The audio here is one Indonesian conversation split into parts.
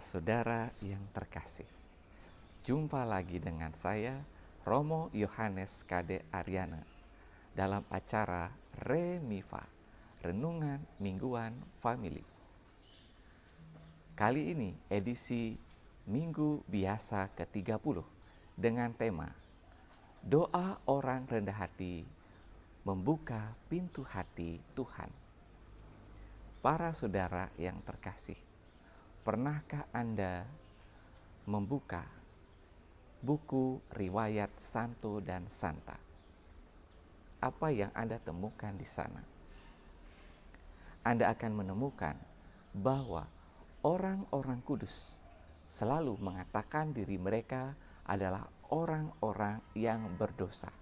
Para saudara yang terkasih, jumpa lagi dengan saya, Romo Yohanes Kade Aryana, dalam acara Remifa, Renungan Mingguan Family. Kali ini edisi Minggu Biasa ke-30 dengan tema Doa Orang Rendah Hati Membuka Pintu Hati Tuhan. Para saudara yang terkasih, pernahkah Anda membuka buku riwayat Santo dan Santa? Apa yang Anda temukan di sana? Anda akan menemukan bahwa orang-orang kudus selalu mengatakan diri mereka adalah orang-orang yang berdosa.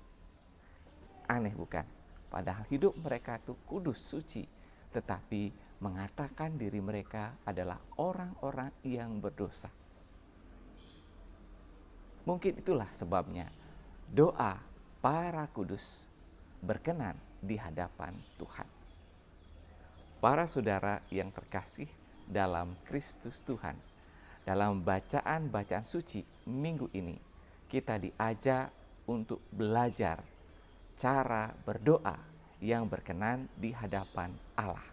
Aneh bukan? Padahal hidup mereka itu kudus, suci, tetapi mengatakan diri mereka adalah orang-orang yang berdosa. Mungkin itulah sebabnya doa para kudus berkenan di hadapan Tuhan. Para saudara yang terkasih dalam Kristus Tuhan, dalam bacaan-bacaan suci minggu ini, kita diajak untuk belajar cara berdoa yang berkenan di hadapan Allah.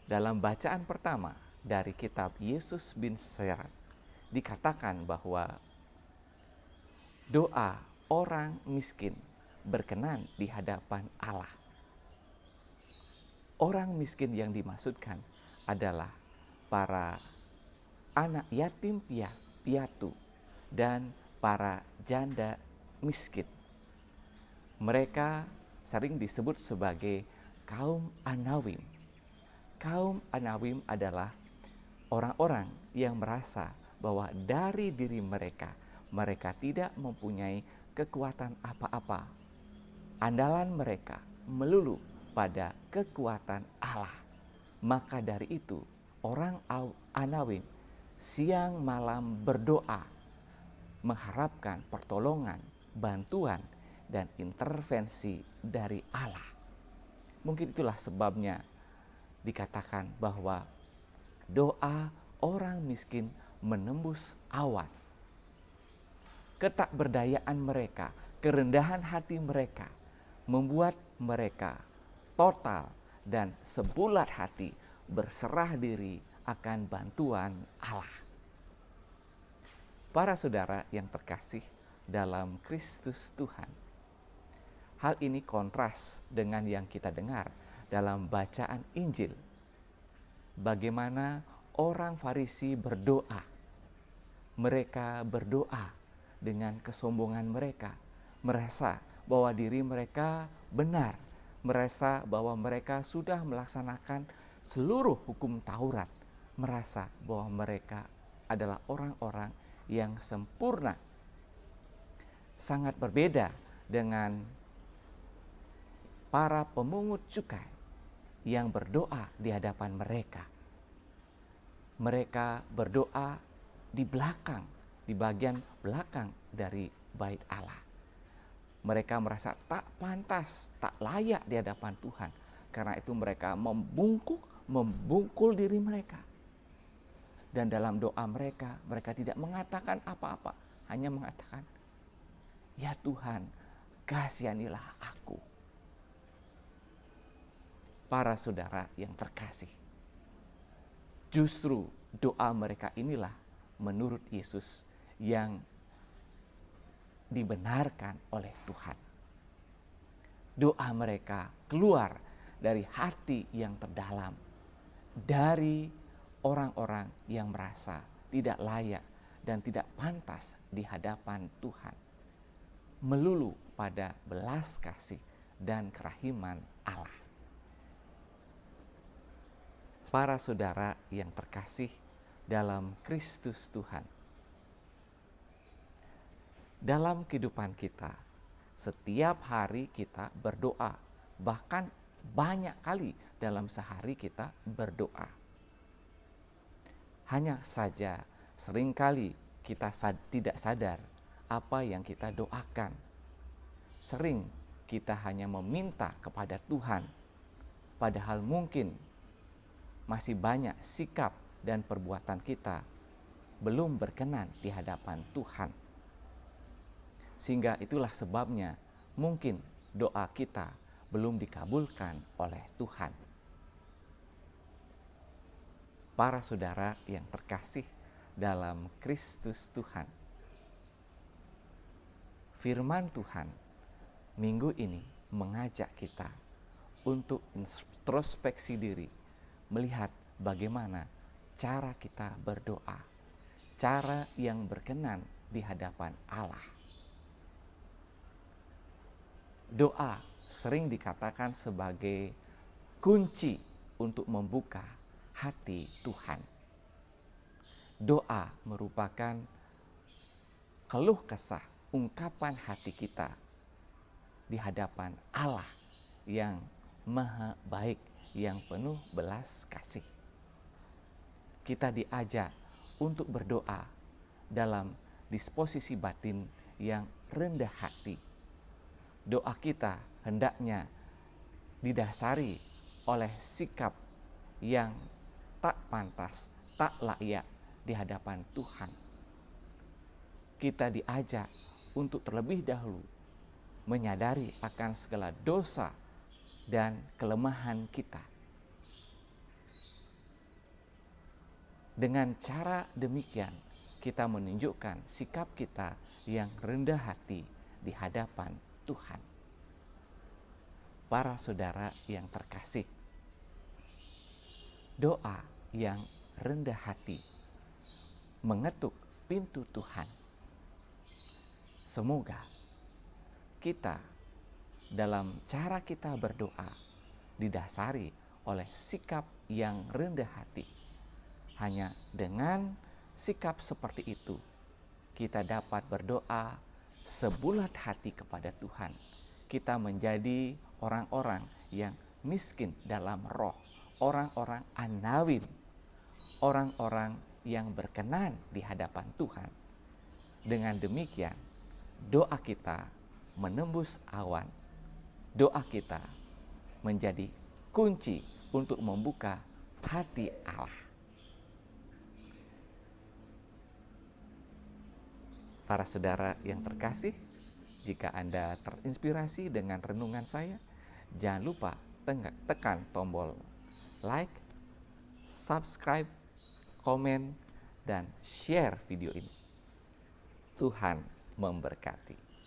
Dalam bacaan pertama dari kitab Yesus bin Sirak, dikatakan bahwa doa orang miskin berkenan di hadapan Allah. Orang miskin yang dimaksudkan adalah para anak yatim piatu dan para janda miskin. Mereka sering disebut sebagai kaum Anawim. Kaum Anawim adalah orang-orang yang merasa bahwa dari diri mereka, mereka tidak mempunyai kekuatan apa-apa. Andalan mereka melulu pada kekuatan Allah. Maka dari itu, orang Anawim siang malam berdoa, mengharapkan pertolongan, bantuan, dan intervensi dari Allah. Mungkin itulah sebabnya dikatakan bahwa doa orang miskin menembus awan. Ketakberdayaan mereka, kerendahan hati mereka, membuat mereka total dan sebulat hati berserah diri akan bantuan Allah. Para saudara yang terkasih dalam Kristus Tuhan, hal ini kontras dengan yang kita dengar dalam bacaan Injil. Bagaimana orang Farisi berdoa. Mereka berdoa dengan kesombongan mereka, merasa bahwa diri mereka benar, merasa bahwa mereka sudah melaksanakan seluruh hukum Taurat, merasa bahwa mereka adalah orang-orang yang sempurna. Sangat berbeda dengan para pemungut cukai yang berdoa di hadapan mereka. Mereka berdoa di belakang, di bagian belakang dari bait Allah. Mereka merasa tak pantas, tak layak di hadapan Tuhan. Karena itu mereka membungkul diri mereka. Dan dalam doa mereka, mereka tidak mengatakan apa-apa. Hanya mengatakan, ya Tuhan, kasihanilah aku. Para saudara yang terkasih, justru doa mereka inilah menurut Yesus yang dibenarkan oleh Tuhan. Doa mereka keluar dari hati yang terdalam, dari orang-orang yang merasa tidak layak dan tidak pantas di hadapan Tuhan, melulu pada belas kasih dan kerahiman Allah. Para saudara yang terkasih dalam Kristus Tuhan, dalam kehidupan kita, setiap hari kita berdoa, bahkan banyak kali dalam sehari kita berdoa. Hanya saja seringkali kita tidak sadar apa yang kita doakan. Sering kita hanya meminta kepada Tuhan, padahal mungkin masih banyak sikap dan perbuatan kita belum berkenan di hadapan Tuhan. Sehingga itulah sebabnya mungkin doa kita belum dikabulkan oleh Tuhan. Para saudara yang terkasih dalam Kristus Tuhan, firman Tuhan minggu ini mengajak kita untuk introspeksi diri, melihat bagaimana cara kita berdoa, cara yang berkenan di hadapan Allah. Doa sering dikatakan sebagai kunci untuk membuka hati Tuhan. Doa merupakan keluh kesah, ungkapan hati kita di hadapan Allah yang maha baik, yang penuh belas kasih. Kita diajak untuk berdoa dalam disposisi batin yang rendah hati. Doa kita hendaknya didasari oleh sikap yang tak pantas, tak layak di hadapan Tuhan. Kita diajak untuk terlebih dahulu menyadari akan segala dosa dan kelemahan kita. Dengan cara demikian, kita menunjukkan sikap kita yang rendah hati di hadapan Tuhan. Para saudara yang terkasih, doa yang rendah hati mengetuk pintu Tuhan. Semoga kita dalam cara kita berdoa didasari oleh sikap yang rendah hati. Hanya dengan sikap seperti itu kita dapat berdoa sebulat hati kepada Tuhan. Kita menjadi orang-orang yang miskin dalam roh, orang-orang anawim, orang-orang yang berkenan di hadapan Tuhan. Dengan demikian, doa kita menembus awan. Doa kita menjadi kunci untuk membuka hati Allah. Para saudara yang terkasih, jika Anda terinspirasi dengan renungan saya, jangan lupa tekan tombol like, subscribe, komen, dan share video ini. Tuhan memberkati.